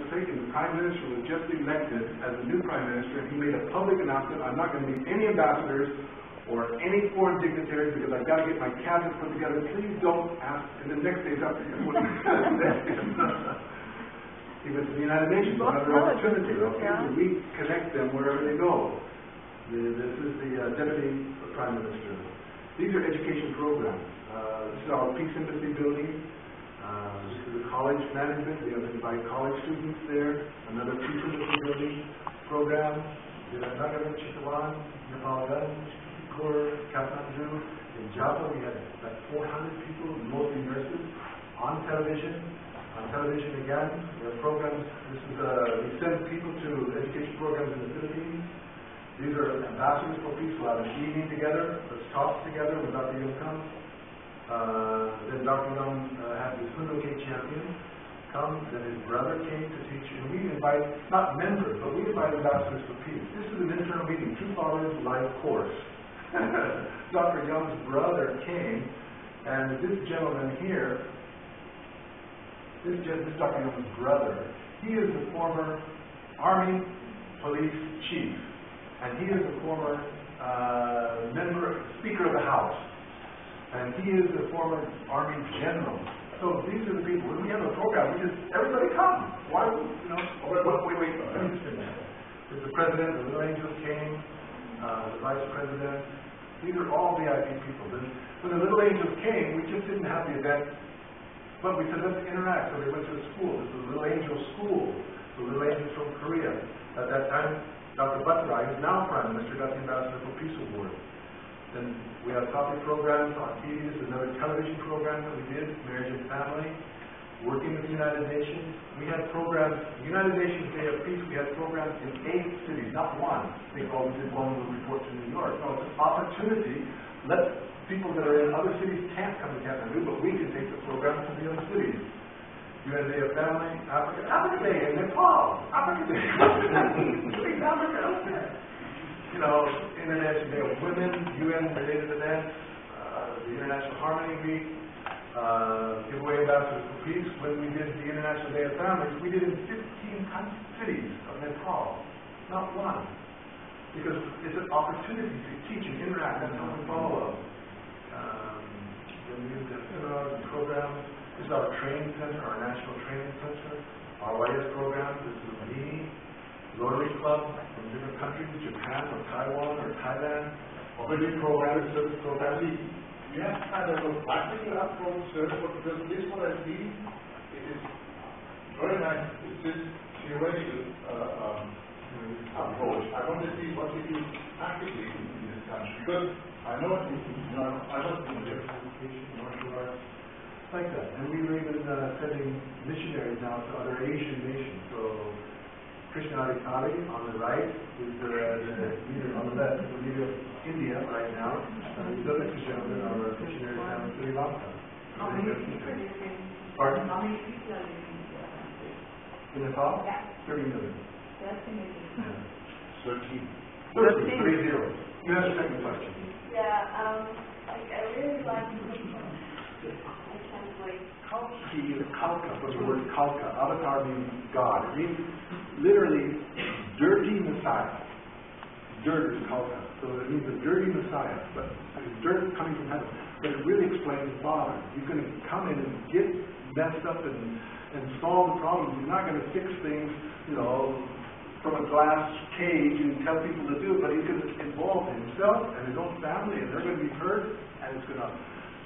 forsaken. The Prime Minister was just elected as the new Prime Minister, and he made a public announcement, I'm not going to meet any ambassadors or any foreign dignitaries because I've got to get my cabinet put together. Please don't ask. And the next day, it's up to him. He went to the United Nations, another opportunity. Okay, so we connect them wherever they go. This is the Deputy Prime Minister. These are education programs. This is our Peace Embassy building. This is the college management. We have invited college students there. Another Peace Embassy building program. Nagaland, Chitwan, Nepal, Kathmandu. In Java, we had like 400 people, mostly nurses, on television. On television again, we have programs. This is we send people to education programs in the Philippines. These are ambassadors for peace. We'll have an evening together. Let's talk together when Dr. Young comes. Then Dr. Young had the Sundo K champion come. Then his brother came to teach. And we invite, not members, but we invite ambassadors for peace. This is an internal meeting, Two Fathers Life Course. Dr. Young's brother came, and this gentleman here, this is Dr. Young's brother. He is the former Army Police Chief, and he is the former Speaker of the House, and he is the former Army General. So these are the people. When we have a program, we just, everybody come. Why, wait, let me just finish. There's the President, the Little Angels came, the Vice President. These are all VIP people. When the Little Angels came, we just didn't have the event, but we said, let's interact. So they went to a school. This was the Little Angel School. The Little Angels from Korea. At that time, Dr. Bhattarai, who's now Prime Minister, got the Ambassador for Peace Award. Then we have topic programs on TV. This is another television program that we did, Marriage and Family, working with the United Nations. We had programs, United Nations Day of Peace, we had programs in 8 cities, not one. I think all we did one was report to New York. No, it's an opportunity. Let people that are in other cities can't come to Kathmandu, but we can take the program to the other cities. UN Day of Family, Africa Day in Nepal, Africa Day. Africa up there. You know, International Day of Women, UN-related events, the International Harmony Week, giveaway ambassadors for peace. When we did the International Day of Families, we did in 15 cities of Nepal, not one. Because it's an opportunity to teach and interact. That's how we follow up. Then we have seminars and programs. This is our training center, our national training center. Our YS programs. This is me. Rotary Club from different countries, Japan or Taiwan or Thailand, already programs, service programs. Yes, I don't know. I think you have from service, but because this what I see, it is very nice. It's just theoretical approach. I want to see what you do practically in this country. Because I know I was in different education, martial arts, like that. And we were even sending missionaries now to other Asian nations. So Krishna Adhikari on the right is the leader on the left, the leader of India right now. These other two gentlemen are missionaries down in Sri Lanka. How many people are living? Pardon? How many people are living in the country? In Nepal? Yeah. 30 million. 30 million. Yeah. 13. 30. You have a second question. Yeah, I really like to translate. Kalki is Kalka, from the word Kalka. Avatar means God. It means literally dirty Messiah. Dirt is Kalka. So it means a dirty Messiah. But it's dirt coming from heaven. But it really explains Father. He's going to come in and get messed up and solve the problems. He's not going to fix things, from a glass cage and tell people to do it, but he's going to involve himself and his own family, and they're going to be hurt, and it's going to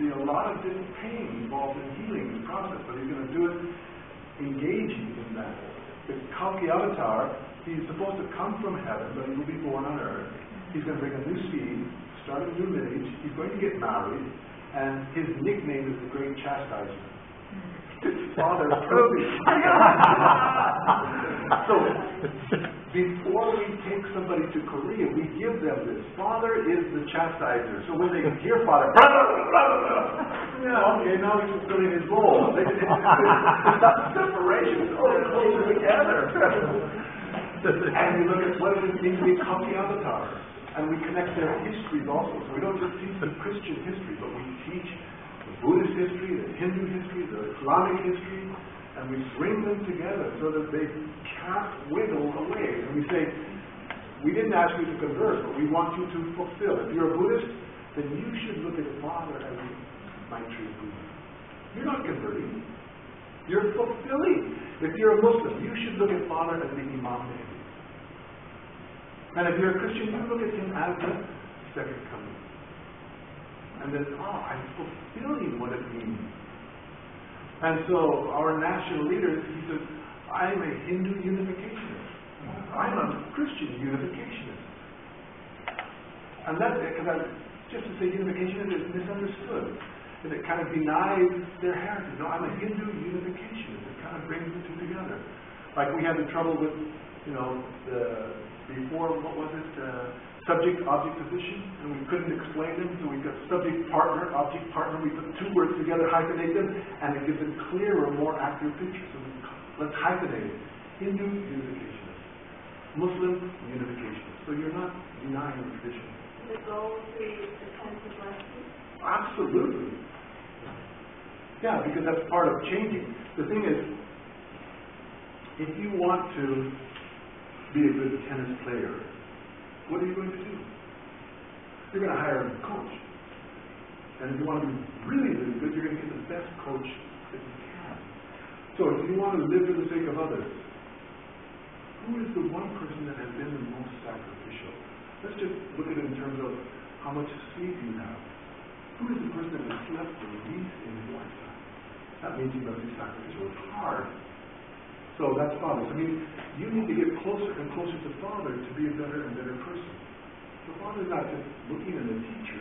be a lot of different pain involved in healing the process, but he's going to do it engaging in that. The Kalki Avatar, he's supposed to come from heaven, but he will be born on earth. He's going to bring a new seed, start a new lineage, he's going to get married, and his nickname is the Great Chastiser. His father purposely. So, before we take somebody to Korea, we give them this. Father is the chastiser. So when they hear Father, blah, blah, blah, blah, blah, okay, now he's fulfilling his role. It's not separation, it's all closer together. And we look at what it means to be Kalki Avatar. And we connect their histories also. So we don't just teach the Christian history, but we teach the Buddhist history, the Hindu history, the Islamic history, And we bring them together so that they can't wiggle away. And we say, we didn't ask you to convert, but we want you to fulfill. If you're a Buddhist, then you should look at the Father as the Maitri Buddha. You're not converting. You're fulfilling. If you're a Muslim, you should look at Father as the Imam Mahdi. And if you're a Christian, you look at him as the second coming. And then, I'm fulfilling what it means. And so our national leader, he says, I'm a Hindu unificationist. I'm a Christian unificationist. And that's it, because just to say unificationist is misunderstood. And it kind of denies their heritage. No, I'm a Hindu unificationist. It kind of brings the two together. Like we had the trouble with, before, what was it? Subject-object position, and we couldn't explain them, so we got subject-partner, object-partner. We put two words together, hyphenate them, and it gives a clearer, more accurate picture. So let's hyphenate it. Hindu unificationist, Muslim unificationist. So you're not denying the tradition. The goal is the sense of blessing. Absolutely. Yeah, because that's part of changing. The thing is, if you want to be a good tennis player, what are you going to do? You're going to hire a coach. And if you want to be really, really good, you're going to get the best coach that you can. So if you want to live for the sake of others, who is the one person that has been the most sacrificial? Let's just look at it in terms of how much sleep you have. Who is the person that has slept the least in his lifetime? That means you must be sacrificial. It's hard. So that's Father. I mean, you need to get closer and closer to Father to be a better and better person. So Father's not just looking at a teacher,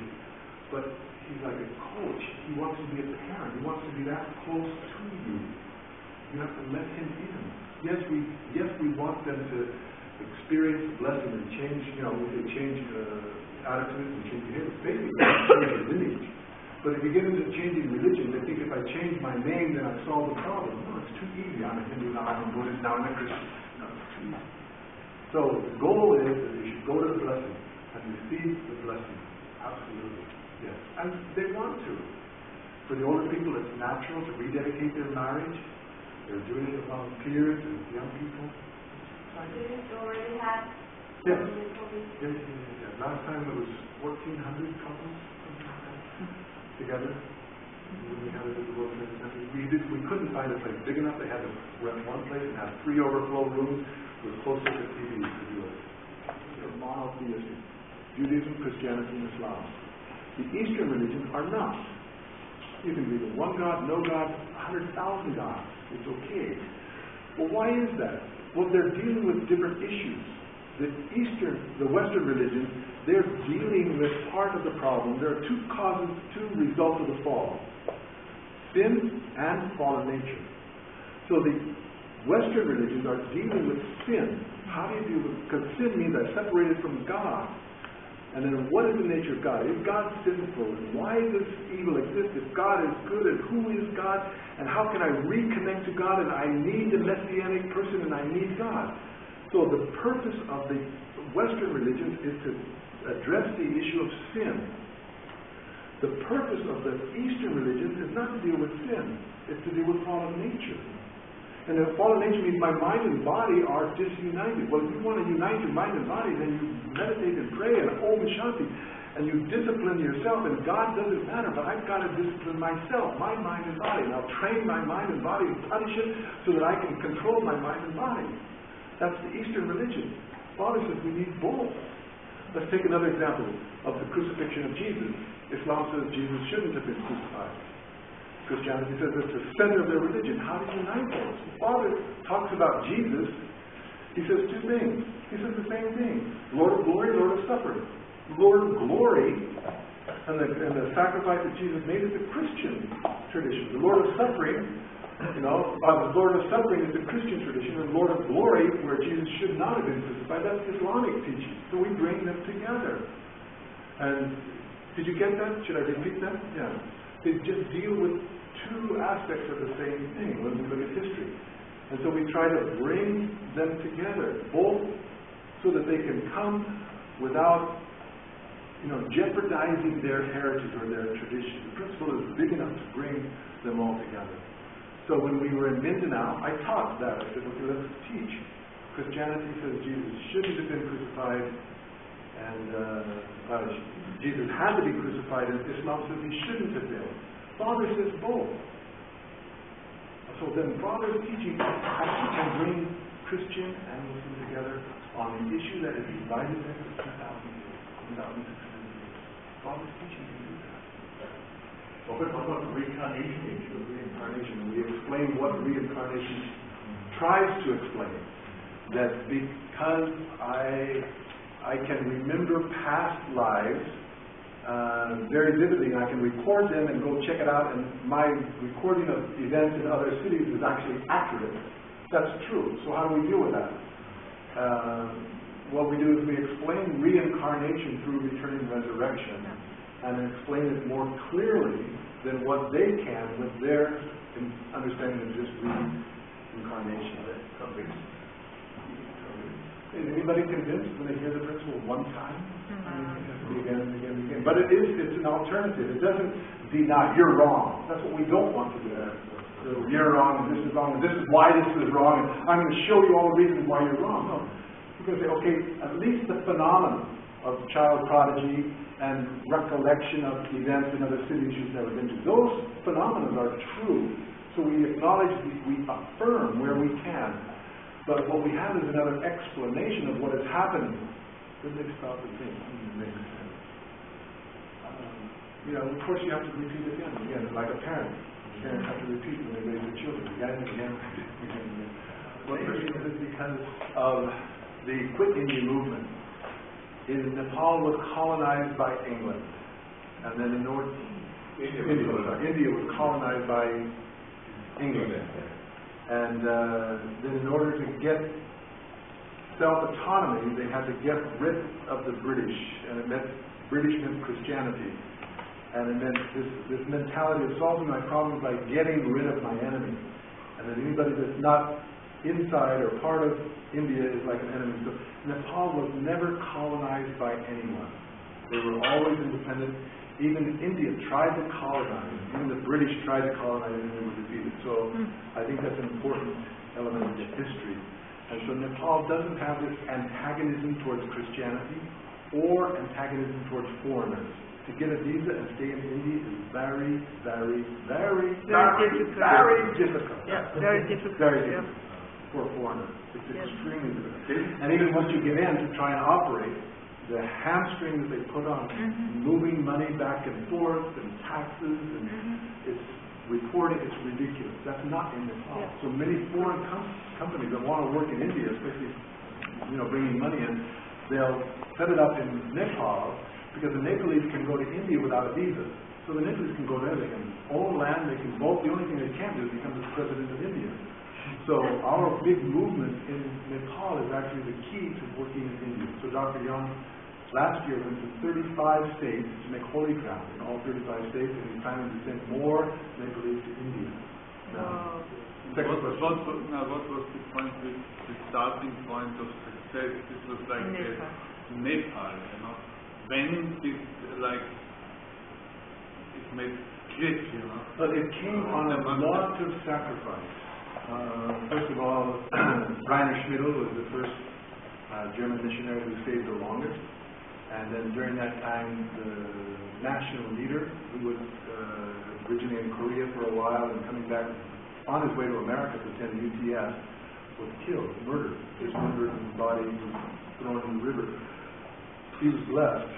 but he's like a coach. He wants to be a parent. He wants to be that close to you. You have to let him in. Yes, we want them to experience blessing and change, change attitudes and change behavior. Basically, change the lineage. But if you get into changing religion, they think if I change my name, then I've solved the problem. No, it's too easy. I'm a Hindu, now I'm a Buddhist, now I'm a Christian. No, it's too easy. So the goal is that you should go to the blessing and receive the blessing. Absolutely. Yes. And they want to. For the older people, it's natural to rededicate their marriage. They're doing it among peers and young people. Students already have. Yes. Yes. Last time it was 1,400 couples together. We had it at the World Trade Center. We couldn't find a place big enough. They had to rent one place and have 3 overflow rooms. It was close to 50 to do it. They're monotheistic. Judaism, Christianity, and Islam. The Eastern religions are not. You can believe in one God, no God, 100,000 gods. It's okay. Well, why is that? Well, they're dealing with different issues. The Western religions, they're dealing with part of the problem. There are two results of the fall. Sin and fallen nature. So the Western religions are dealing with sin. How do you deal with it? Because sin means I'm separated from God. And then what is the nature of God? Is God sinful? And why does evil exist? If God is good, and who is God? And how can I reconnect to God? And I need the Messianic person, and I need God. So the purpose of the Western religions is to address the issue of sin. The purpose of the Eastern religions is not to deal with sin. It's to deal with fallen nature. And the fallen nature means my mind and body are disunited. Well, if you want to unite your mind and body, then you meditate and pray and Om Shanti, and you discipline yourself, and God doesn't matter, but I've got to discipline myself, my mind and body. And I'll train my mind and body and punish it so that I can control my mind and body. That's the Eastern religion. Father says we need both. Let's take another example of the crucifixion of Jesus. Islam says Jesus shouldn't have been crucified. Christianity says it's the center of their religion. How do you unite those? Father talks about Jesus. He says two things. He says the same thing. Lord of glory, Lord of suffering. Lord of glory and the sacrifice that Jesus made is the Christian tradition. The Lord of suffering, the Lord of suffering is the Christian tradition, and Lord of glory, where Jesus should not have been crucified, that's Islamic teaching. So we bring them together. And did you get that? Should I repeat that? Yeah. They just deal with two aspects of the same thing when we look at history. And so we try to bring them together, both so that they can come without jeopardizing their heritage or their tradition. The principle is big enough to bring them all together. So when we were in Mindanao, I taught that. I said, okay, let's teach. Christianity says Jesus shouldn't have been crucified, and Jesus had to be crucified, and Islam says he shouldn't have been. Father says both. So then Father's teaching actually can bring Christian and Muslim together on an issue that has divided them for 2,000 years, 2,600 years. Father's teaching can do that. What about the reincarnation issue? Reincarnation. We explain what reincarnation tries to explain. That because I can remember past lives very vividly, and I can record them and go check it out, and my recording of events in other cities is actually accurate. That's true. So how do we deal with that? What we do is we explain reincarnation through return and resurrection, and explain it more clearly than what they can with their understanding of just reincarnation. Is anybody convinced when they hear the principle one time? I mean, it has to be again and again and again. But it's an alternative. It doesn't deny you're wrong. That's what we don't want to do. So you're wrong, and this is wrong, and this is why this is wrong, and I'm going to show you all the reasons why you're wrong. No. We're going to say, okay, at least the phenomenon of child prodigy and recollection of events in other cities you've never been to, those phenomena are true. So we acknowledge, we affirm where we can. But what we have is another explanation of what is happening. Then they stop and think, it makes sense. Of course you have to repeat again and again, like a parent. Parents have to repeat when they raise their children, again and again and again. What the reason is because of the Quit India movement. Nepal was colonized by England. And then India was colonized by England. And then in order to get self-autonomy, they had to get rid of the British. And it meant, British meant Christianity. And it meant this mentality of solving my problems by getting rid of my enemy. And then anybody that's not inside or part of India is like an enemy. So Nepal was never colonized by anyone. They were always independent. Even India tried to colonize. Even the British tried to colonize and they were defeated. So I think that's an important element of history. And so Nepal doesn't have this antagonism towards Christianity or antagonism towards foreigners. To get a visa and stay in India is very, very, very, very difficult. Yeah, very difficult. Very difficult for a foreigner. It's extremely difficult. And even once you get in to try and operate, the hamstring that they put on moving money back and forth and taxes and it's reporting, it's ridiculous. That's not in Nepal. Yeah. So many foreign companies that want to work in India, especially bringing money in, they'll set it up in Nepal because the Nepalese can go to India without a visa. So the Nepalese can go there, they can own land, they can vote. The only thing they can't do is become the president of India. So our big movement in Nepal is actually the key to working in India. So Dr. Young last year went to 35 states to make holy ground in all 35 states, and he's planning to send more Nepalese to India. Now, what was the point, the starting point of success? This was like Nepal, When did it made click, But it came on a lot of sacrifice. First of all, Rainer Schmidl was the first German missionary who stayed the longest. And then during that time, the national leader, who was originally in Korea for a while and coming back on his way to America to attend UTS, was killed, murdered. His body was thrown in the river. He was blessed.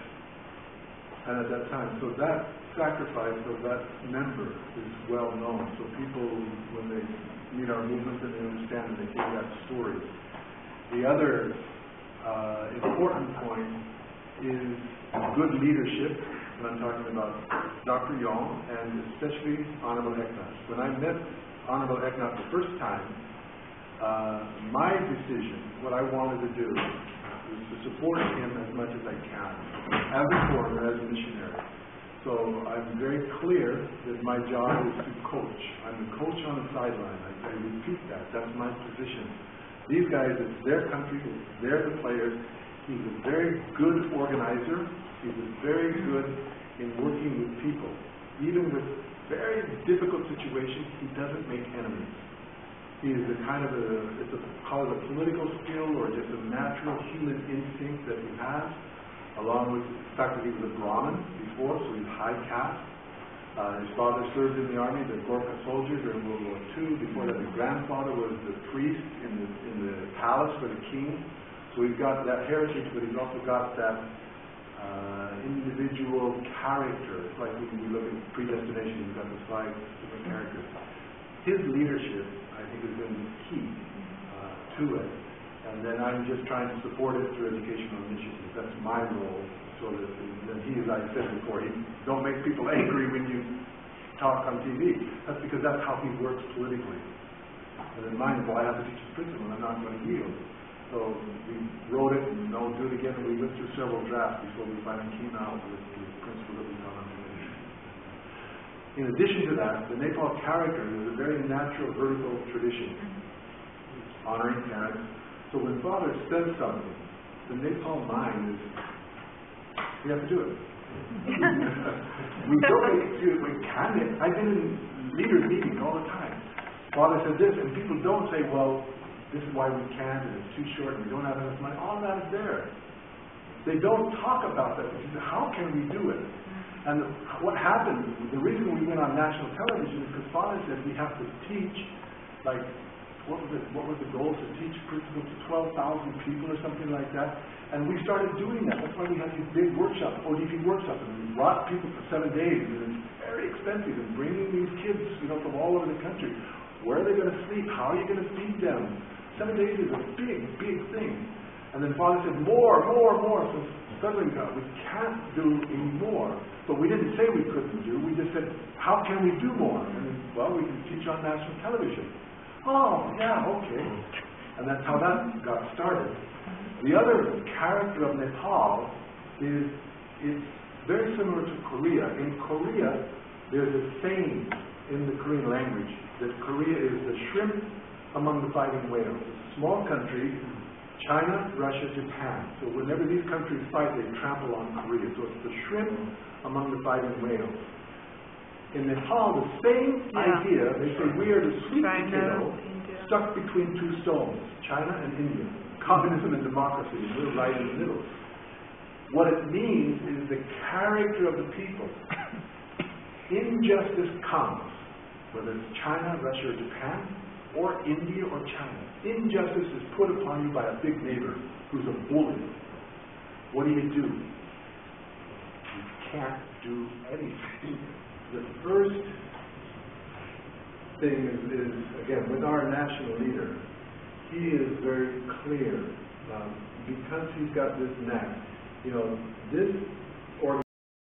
And at that time, so that sacrifice of that member is well known. So people, when they meet our movement, and they understand and they hear that story. The other important point is good leadership, and I'm talking about Dr. Young and especially Honorable Eknath. When I met Honorable Eknath the first time, my decision, what I wanted to do, was to support him as much as I can, as a foreigner, as a missionary. So I'm very clear that my job is to coach. I'm the coach on the sideline. I repeat that. That's my position. These guys, it's their country, they're the players. He's a very good organizer. He's very good in working with people. even with very difficult situations, he doesn't make enemies. He is a kind of call it a political skill or just a natural human instinct that he has, along with the fact that he was a Brahmin before, so he's high caste. His father served in the army, the Gorkha soldiers during World War II. Before that, his grandfather was the priest in the palace for the king. So he's got that heritage, but he's also got that individual character. It's like when we look at predestination, we've got the 5 different characters. His leadership, I think, has been key to it. And then I'm just trying to support it through educational initiatives. That's my role. So that he, as I said before, he don't make people angry when you talk on TV. That's because that's how he works politically. And in mine, well, I have to teach the principle, and I'm not going to yield. So we wrote it, and I'll do it again, and we went through several drafts before we finally came out with the principle that we got on commission. In addition to that, the Nepal character is a very natural vertical tradition, honoring parents. So when Father says something, the Nepal mind is, we have to do it. We don't make it do it. We can it. I've been in leaders' meetings all the time. Father said this, and people don't say, well, this is why we can't, and it's too short, and we don't have enough money. All that is there. They don't talk about that. They say, how can we do it? And what happened, the reason we went on national television is because Father said we have to teach, like, what was the goal? To teach principles to 12,000 people or something like that. And we started doing that. That's why we had these big workshops, ODP workshops, and we brought people for 7 days, and it's very expensive, and bringing these kids, from all over the country. Where are they going to sleep? How are you going to feed them? 7 days is a big, big thing. And then Father said, more. So suddenly we can't do any more. But we didn't say we couldn't do. We just said, how can we do more? And then, well, we can teach on national television. Oh, yeah, okay. And that's how that got started. The other character of Nepal is it's very similar to Korea. In Korea, there's a saying in the Korean language that Korea is the shrimp among the fighting whales. It's a small country, China, Russia, Japan. So whenever these countries fight, they trample on Korea. So it's the shrimp among the fighting whales. In Nepal, the same idea, they say we are the sweet potato stuck between 2 stones, China and India. Communism and democracy, and we're right in the middle. What it means is the character of the people. Injustice comes, whether it's China, Russia, or Japan, or India or China. Injustice is put upon you by a big neighbor who's a bully. What do? You can't do anything. The first thing is again, with our national leader, he is very clear because he's got this knack. This